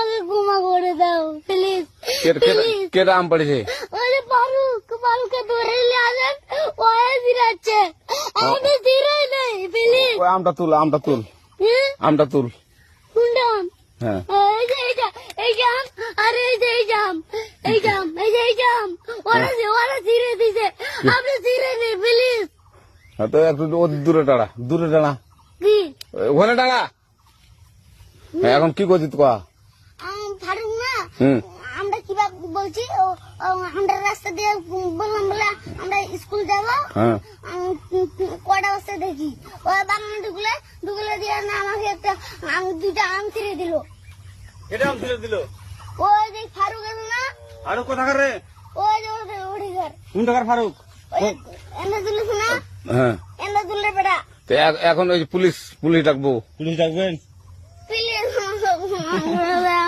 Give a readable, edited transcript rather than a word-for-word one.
আমাকে ক্ষমা করে দাও প্লিজ। কেটা আম পড়েছে? ওই যে ফারুককে ধরে নিয়ে আসেন, ওই জিরাচ্ছে, আমাদের জিরাই নেই প্লিজ। ওই আমটা তুল আমটা তুল কোনটা আম? হ্যাঁ এই যে এই জাম, আরে এই জাম, এই জাম, ওরা জিরে দিছে, আপনি জিরে নেই প্লিজ। তো একটু দূরে দাঁড়া কি ওখানে দাঁড়া। এখন কি করছিস কয়া? ফারুক না, হুম আমরা কিভাবে বলছি, আমরা রাস্তা দিয়ে বললাম বলে আমরা স্কুল যাবো, হ্যাঁ কটা বস্তা দেখি ওই বাগানে ঢুকলে দিয়ে না আমাকে একটা দুইটা আম ছিঁড়ে দিল। এটা আম ছিঁড়ে দিল? ওই যে ফারুক আছে না, ফারুক কোথাকার রে? ওই যে ওঠে ঘর, কোন টাকার ফারুক? এনে তুলিস না, হ্যাঁ এনে তুললে বেটা। এখন ওই পুলিশ ডাকবো। পুলিশ ডাকবেন?